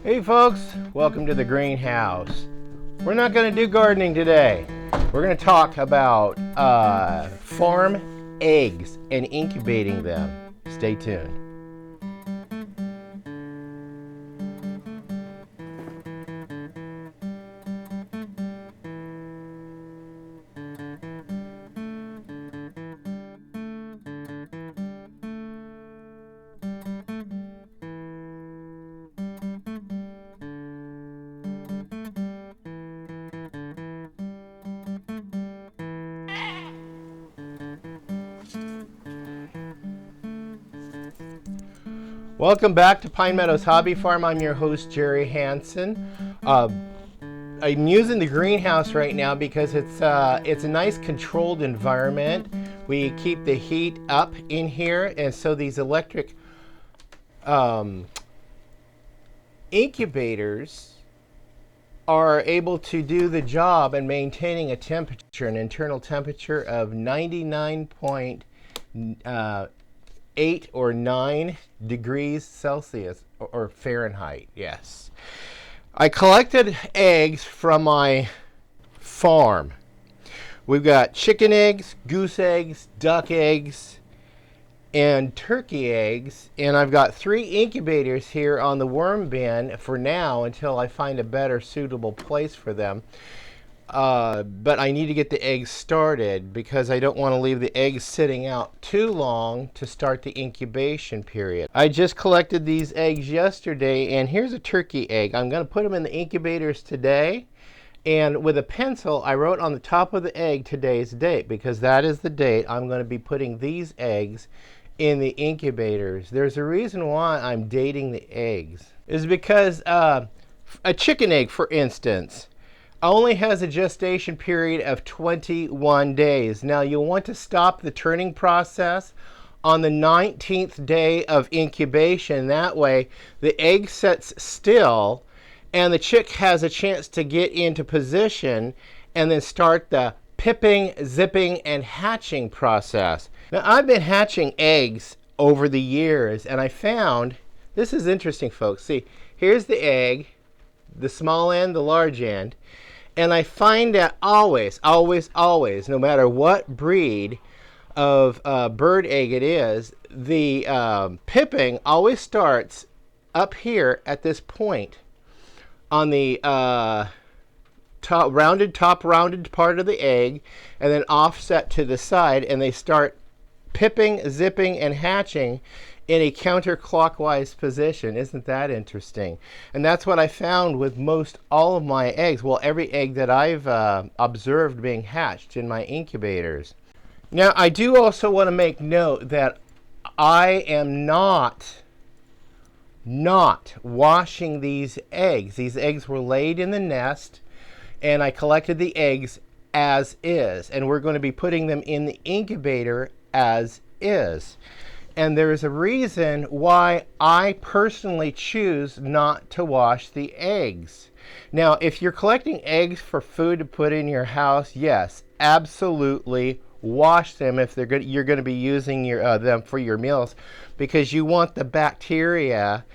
Hey folks, welcome to the greenhouse. We're not going to do gardening today. We're going to talk about farm eggs and incubating them. Stay tuned. Welcome back to Pine Meadows Hobby Farm. I'm your host, Jerry Hansen. I'm using the greenhouse right now because it's a nice controlled environment. We keep the heat up in here, and so these electric incubators are able to do the job in maintaining a temperature, an internal temperature of 99.8 or 9 degrees Celsius or Fahrenheit. Yes. I collected eggs from my farm. We've got chicken eggs, goose eggs, duck eggs, and turkey eggs, and I've got 3 incubators here on the worm bin for now until I find a better suitable place for them. But I need to get the eggs started because I don't want to leave the eggs sitting out too long to start the incubation period. I just collected these eggs yesterday, and here's a turkey egg. I'm going to put them in the incubators today, and with a pencil I wrote on the top of the egg today's date because that is the date I'm going to be putting these eggs in the incubators. There's a reason why I'm dating the eggs. Is because a chicken egg, for instance, only has a gestation period of 21 days. Now you'll want to stop the turning process on the 19th day of incubation. That way the egg sets still and the chick has a chance to get into position and then start the pipping, zipping, and hatching process. Now I've been hatching eggs over the years, and I found, this is interesting folks, see, here's the egg, the small end, the large end, and I find that always, no matter what breed of bird egg it is, the pipping always starts up here at this point on the top rounded part of the egg, and then offset to the side, and they start pipping, zipping, and hatching in a counterclockwise position. Isn't that interesting? And that's what I found with most all of my eggs. Well, every egg that I've observed being hatched in my incubators. Now, I do also want to make note that I am not washing these eggs. These eggs were laid in the nest, and I collected the eggs as is, and we're going to be putting them in the incubator as is. And there is a reason why I personally choose not to wash the eggs. Now, if you're collecting eggs for food to put in your house, yes, absolutely wash them if you're going to be using them for your meals, because you want the bacteria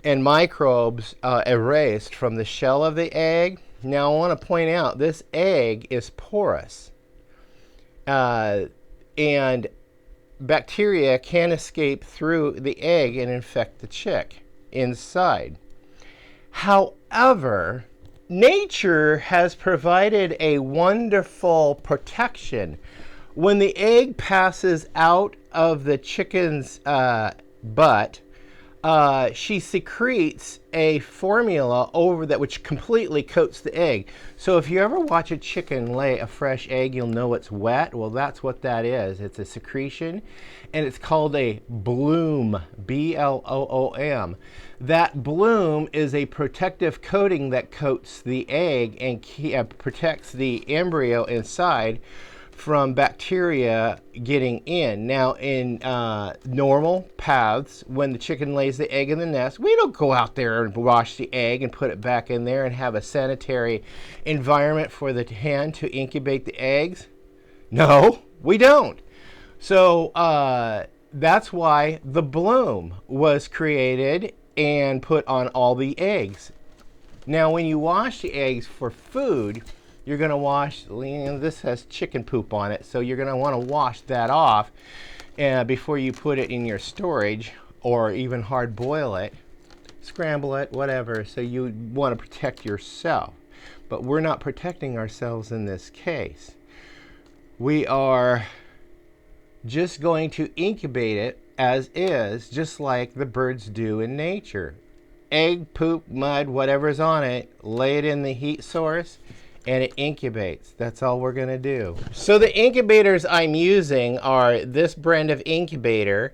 and microbes erased from the shell of the egg. Now, I want to point out this egg is porous, and bacteria can escape through the egg and infect the chick inside. However, nature has provided a wonderful protection. When the egg passes out of the chicken's butt, she secretes a formula over that which completely coats the egg. So if you ever watch a chicken lay a fresh egg, you'll know it's wet. Well, that's what that is. It's a secretion, and it's called a bloom, B-L-O-O-M. That bloom is a protective coating that coats the egg and protects the embryo inside from bacteria getting in. Now, in normal paths, when the chicken lays the egg in the nest, we don't go out there and wash the egg and put it back in there and have a sanitary environment for the hen to incubate the eggs. No, we don't. So that's why the bloom was created and put on all the eggs. Now when you wash the eggs for food, you're going to wash, this has chicken poop on it, so you're going to want to wash that off before you put it in your storage, or even hard boil it, scramble it, whatever. So you want to protect yourself. But we're not protecting ourselves in this case. We are just going to incubate it as is, just like the birds do in nature. Egg, poop, mud, whatever's on it, lay it in the heat source and it incubates. That's all we're going to do. So the incubators I'm using are this brand of incubator.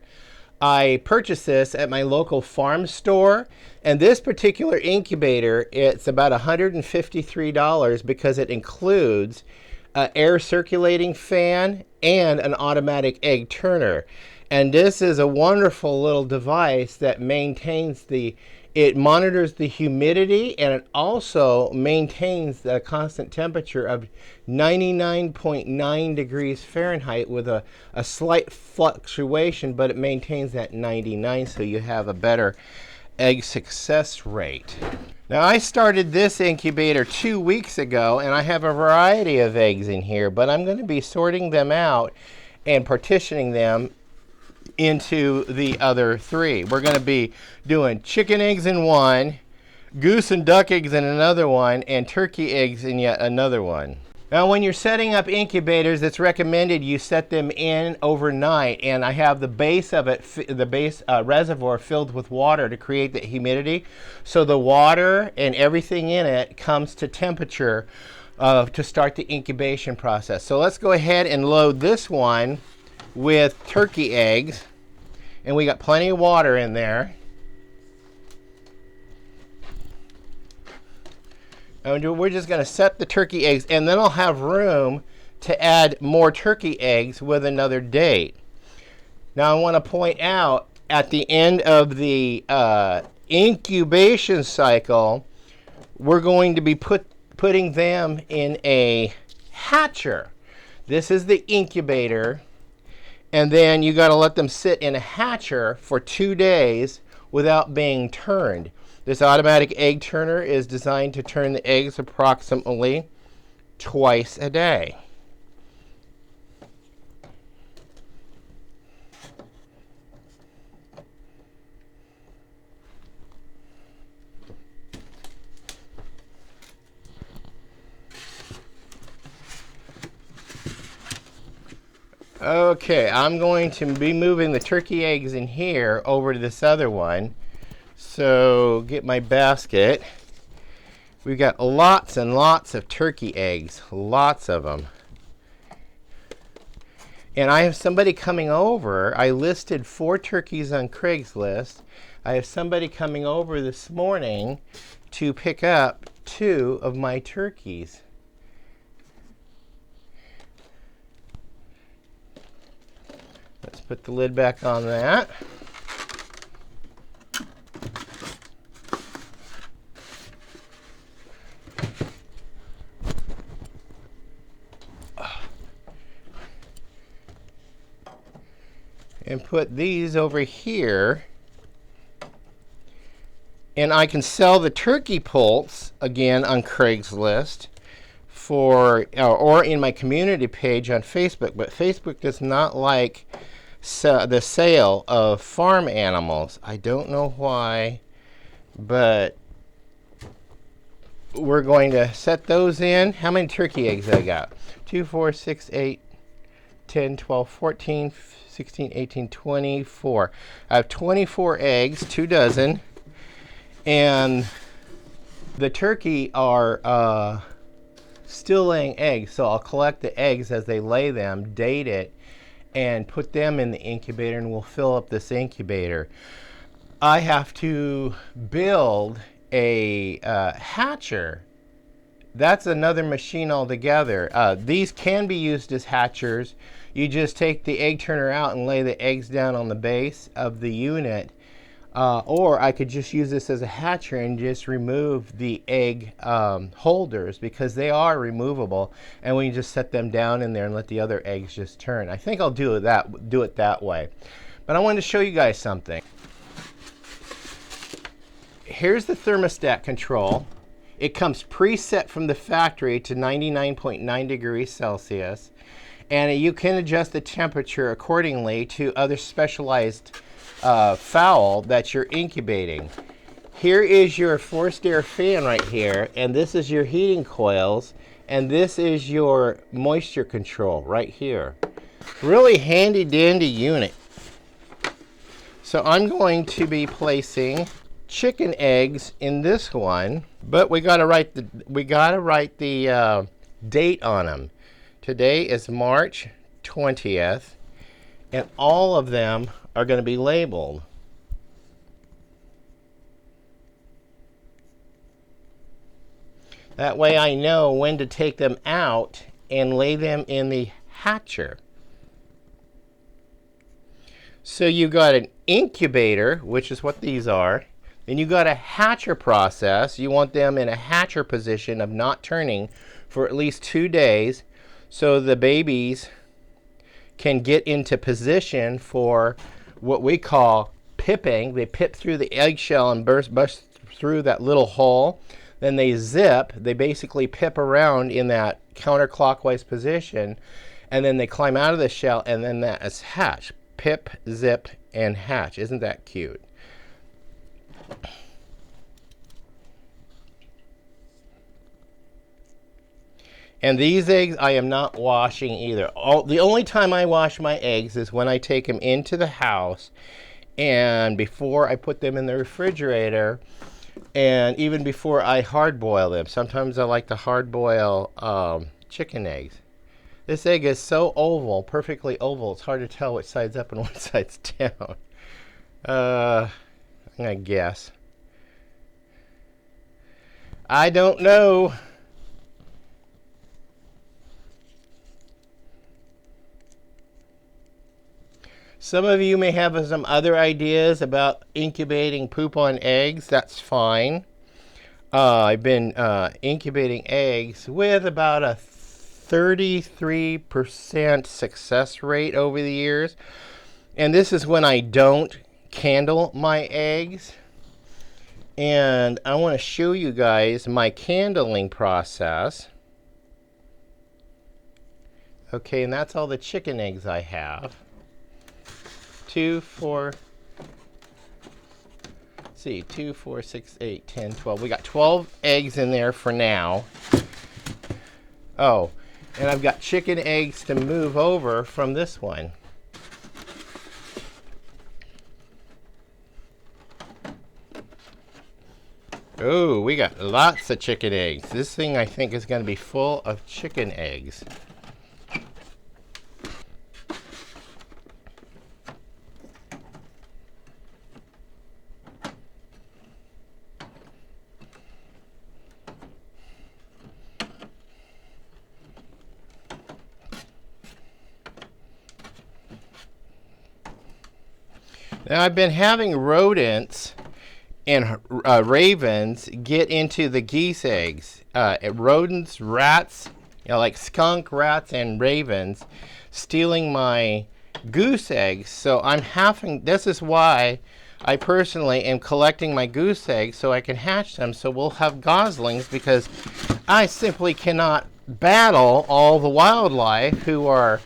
I purchased this at my local farm store, and this particular incubator, it's about $153 because it includes an air circulating fan and an automatic egg turner. And this is a wonderful little device that maintains it monitors the humidity, and it also maintains the constant temperature of 99.9 degrees Fahrenheit with a slight fluctuation, but it maintains that 99, so you have a better egg success rate. Now I started this incubator 2 weeks ago, and I have a variety of eggs in here, but I'm going to be sorting them out and partitioning them into the other three. We're going to be doing chicken eggs in one, goose and duck eggs in another one, and turkey eggs in yet another one. Now when you're setting up incubators, it's recommended you set them in overnight, and I have the base of it, the base reservoir filled with water to create the humidity, so the water and everything in it comes to temperature to start the incubation process. So let's go ahead and load this one with turkey eggs, and we got plenty of water in there. And we're just going to set the turkey eggs, and then I'll have room to add more turkey eggs with another date. Now I want to point out, at the end of the incubation cycle, we're going to be putting them in a hatcher. This is the incubator. And then you got to let them sit in a hatcher for 2 days without being turned. This automatic egg turner is designed to turn the eggs approximately twice a day. Okay, I'm going to be moving the turkey eggs in here over to this other one. So get my basket. We've got lots and lots of turkey eggs, lots of them. And I have somebody coming over. I listed 4 turkeys on Craigslist. I have somebody coming over this morning to pick up 2 of my turkeys. Let's put the lid back on that. And put these over here. And I can sell the turkey poults again on Craigslist for, or in my community page on Facebook, but Facebook does not like the sale of farm animals. I don't know why, but we're going to set those in. How many turkey eggs I got? 2, 4, 6, 8, 10, 12, 14, 16, 18, 24. I have 24 eggs, 2 dozen, and the turkey are still laying eggs, so I'll collect the eggs as they lay them, date it, and put them in the incubator, and we'll fill up this incubator. I have to build a hatcher. That's another machine altogether. These can be used as hatchers. You just take the egg turner out and lay the eggs down on the base of the unit. Or I could just use this as a hatcher and just remove the egg holders, because they are removable, and we can just set them down in there and let the other eggs just turn. I think I'll do it that way. But I wanted to show you guys something. here's the thermostat control. It comes preset from the factory to 99.9 degrees Celsius, and you can adjust the temperature accordingly to other specialized fowl that you're incubating. Here is your forced air fan right here, and this is your heating coils, and this is your moisture control right here. Really handy dandy unit. So I'm going to be placing chicken eggs in this one, but we gotta write the date on them. Today is March 20th, and all of them are going to be labeled. That way I know when to take them out and lay them in the hatcher. So you got an incubator, which is what these are. Then you got a hatcher process. You want them in a hatcher position of not turning for at least 2 days so the babies can get into position for what we call pipping. They pip through the eggshell and bust through that little hole. Then they zip. They basically pip around in that counterclockwise position, and then they climb out of the shell, and then that is hatch. Pip, zip, and hatch. Isn't that cute? And these eggs I am not washing either. The only time I wash my eggs is when I take them into the house and before I put them in the refrigerator, and even before I hard boil them. Sometimes I like to hard boil chicken eggs. This egg is so oval, perfectly oval, it's hard to tell which side's up and which side's down. I'm gonna guess. I don't know. Some of you may have some other ideas about incubating poop on eggs. That's fine. I've been incubating eggs with about a 33% success rate over the years. And this is when I don't candle my eggs. And I want to show you guys my candling process. Okay, and that's all the chicken eggs I have. 2, 4, 6, 8, 10, 12. We got 12 eggs in there for now. Oh, and I've got chicken eggs to move over from this one. Oh, we got lots of chicken eggs. This thing I think is going to be full of chicken eggs. Now I've been having rodents and ravens get into the geese eggs. Rodents, rats, like skunk, rats, and ravens stealing my goose eggs. So this is why I personally am collecting my goose eggs so I can hatch them so we'll have goslings, because I simply cannot battle all the wildlife who are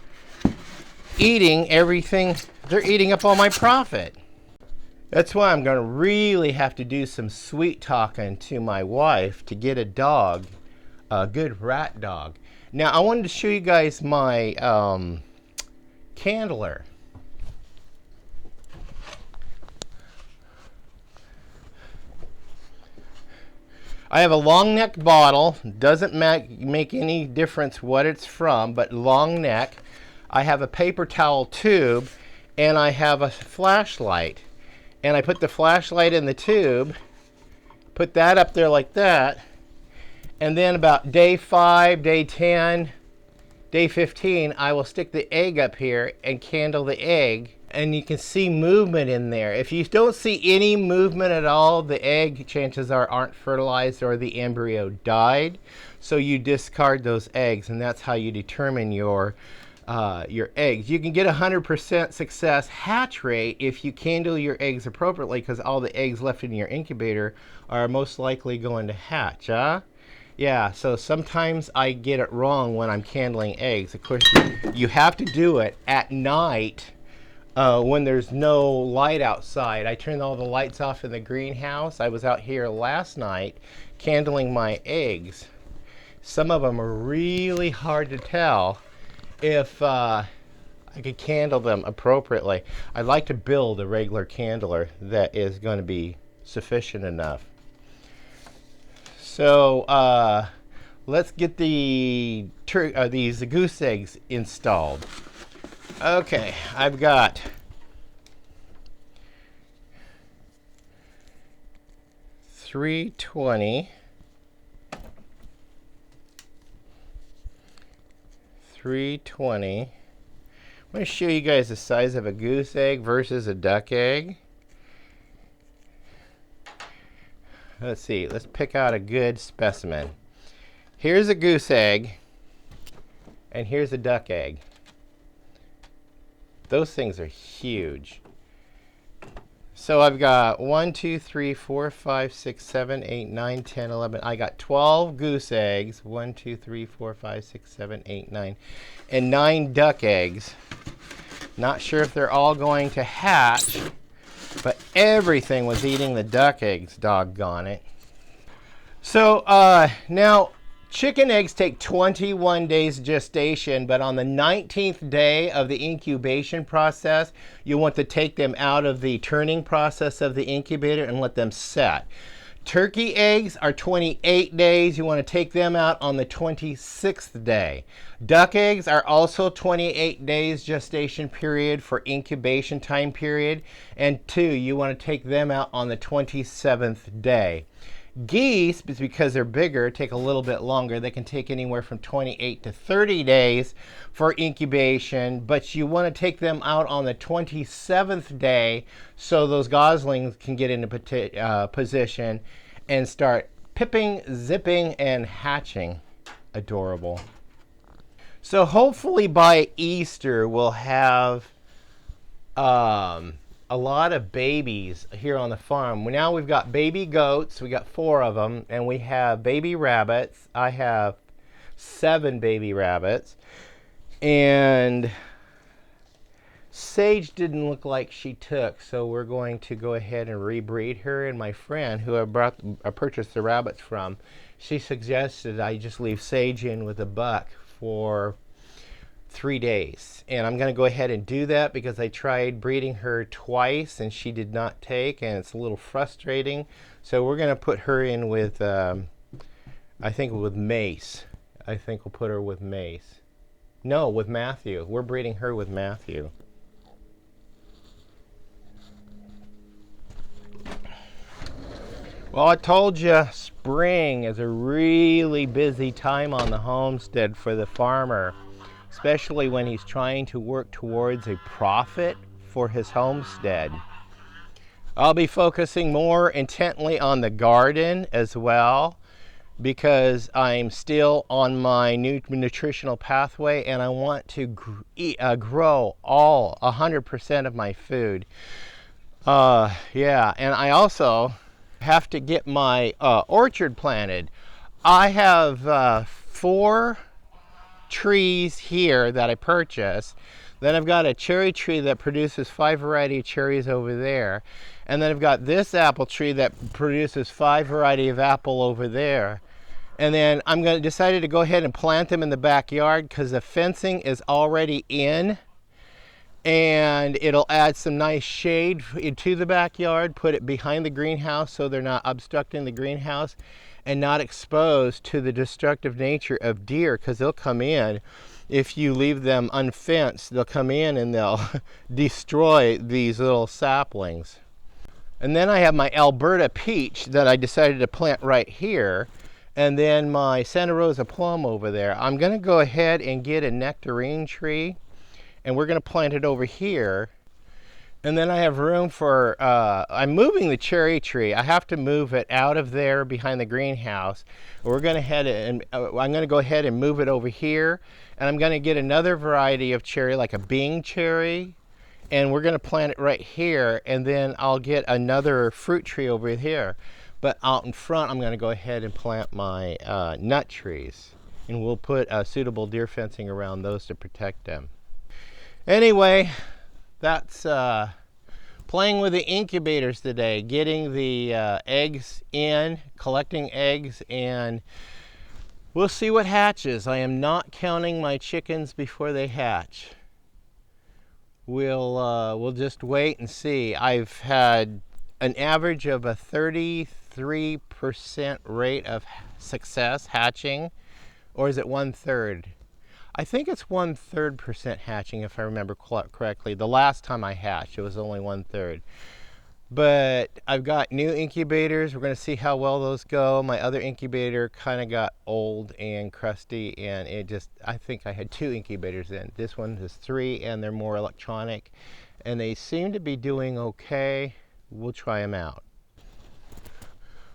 eating everything. They're eating up all my profit. That's why I'm going to really have to do some sweet talking to my wife to get a dog, a good rat dog. Now, I wanted to show you guys my candler. I have a long neck bottle. Doesn't make any difference what it's from, but long neck. I have a paper towel tube, and I have a flashlight. And I put the flashlight in the tube, put that up there like that, and then about day 5, day 10, day 15, I will stick the egg up here and candle the egg, and you can see movement in there. If you don't see any movement at all, the egg, chances are, aren't fertilized or the embryo died. So you discard those eggs, and that's how you determine your your eggs. You can get 100% success hatch rate if you candle your eggs appropriately, because all the eggs left in your incubator are most likely going to hatch. Yeah, so sometimes I get it wrong when I'm candling eggs. Of course, you have to do it at night when there's no light outside. I turned all the lights off in the greenhouse. I was out here last night candling my eggs. Some of them are really hard to tell if I could candle them appropriately. I'd like to build a regular candler that is going to be sufficient enough. So let's get these goose eggs installed. Okay, I've got 320, 320. I'm going to show you guys the size of a goose egg versus a duck egg. Let's see, let's pick out a good specimen. Here's a goose egg, and here's a duck egg. Those things are huge. So I've got 1, 2, 3, 4, 5, 6, 7, 8, 9, 10, 11. I got 12 goose eggs. 1, 2, 3, 4, 5, 6, 7, 8, 9. And 9 duck eggs. Not sure if they're all going to hatch, but everything was eating the duck eggs, doggone it. So now chicken eggs take 21 days gestation, but on the 19th day of the incubation process, you want to take them out of the turning process of the incubator and let them set. Turkey eggs are 28 days. You want to take them out on the 26th day. Duck eggs are also 28 days gestation period for incubation time period. And 2, you want to take them out on the 27th day. Geese, because they're bigger, take a little bit longer. They can take anywhere from 28 to 30 days for incubation, but you want to take them out on the 27th day so those goslings can get into position and start pipping, zipping, and hatching. Adorable. So hopefully by Easter we'll have a lot of babies here on the farm. Now we've got baby goats. We got 4 of them, and we have baby rabbits. I have 7 baby rabbits, and Sage didn't look like she took, so we're going to go ahead and rebreed her. And my friend, who I purchased the rabbits from, she suggested I just leave Sage in with a buck for 3 days, and I'm going to go ahead and do that because I tried breeding her twice and she did not take, and it's a little frustrating. So we're going to put her in with I think with Mace. I think we'll put her with Mace. No, with Matthew. We're breeding her with Matthew. Well, I told you spring is a really busy time on the homestead for the farmer, especially when he's trying to work towards a profit for his homestead. I'll be focusing more intently on the garden as well, because I'm still on my new nutritional pathway and I want to grow all 100% of my food. Yeah, and I also have to get my orchard planted. I have 4 trees here that I purchased. Then I've got a cherry tree that produces 5 variety of cherries over there. And then I've got this apple tree that produces 5 variety of apple over there. And then I'm going to decided to go ahead and plant them in the backyard because the fencing is already in. And it'll add some nice shade into the backyard, put it behind the greenhouse so they're not obstructing the greenhouse and not exposed to the destructive nature of deer, because they'll come in. If you leave them unfenced, they'll come in and they'll destroy these little saplings. And then I have my Alberta peach that I decided to plant right here, and then my Santa Rosa plum over there. I'm going to go ahead and get a nectarine tree, and we're going to plant it over here. And then I have room for, I'm moving the cherry tree. I have to move it out of there behind the greenhouse. We're going to head and I'm going to go ahead and move it over here. And I'm going to get another variety of cherry, like a Bing cherry. And we're going to plant it right here. And then I'll get another fruit tree over here. But out in front, I'm going to go ahead and plant my nut trees. And we'll put suitable deer fencing around those to protect them. Anyway, that's playing with the incubators today, getting the eggs in, collecting eggs, and we'll see what hatches. I am not counting my chickens before they hatch. We'll just wait and see. I've had an average of a 33% rate of success hatching, or is it 1/3? I think it's 1/3% hatching, if I remember correctly. The last time I hatched, it was only 1/3. But I've got new incubators. We're going to see how well those go. My other incubator kind of got old and crusty, and I think I had 2 incubators in. This one is 3, and they're more electronic, and they seem to be doing okay. We'll try them out.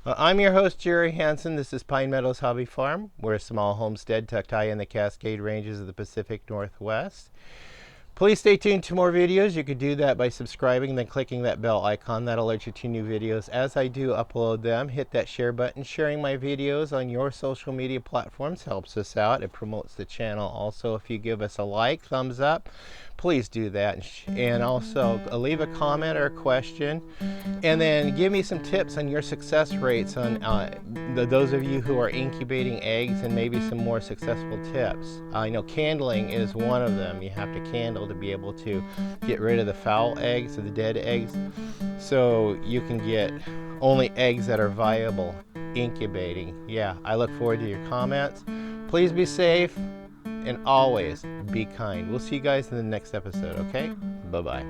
I'm your host, Jerry Hansen. This is Pine Meadows Hobby Farm. We're a small homestead tucked high in the Cascade Ranges of the Pacific Northwest. Please stay tuned to more videos. You could do that by subscribing and then clicking that bell icon. That'll alert you to new videos as I do upload them. Hit that share button. Sharing my videos on your social media platforms helps us out. It promotes the channel. Also, if you give us a like, thumbs up, please do that. And also leave a comment or a question. And then give me some tips on your success rates on those of you who are incubating eggs, and maybe some more successful tips. I know candling is one of them. You have to candle to be able to get rid of the foul eggs or the dead eggs, so you can get only eggs that are viable incubating. Yeah, I look forward to your comments. Please be safe and always be kind. We'll see you guys in the next episode, okay? Bye-bye.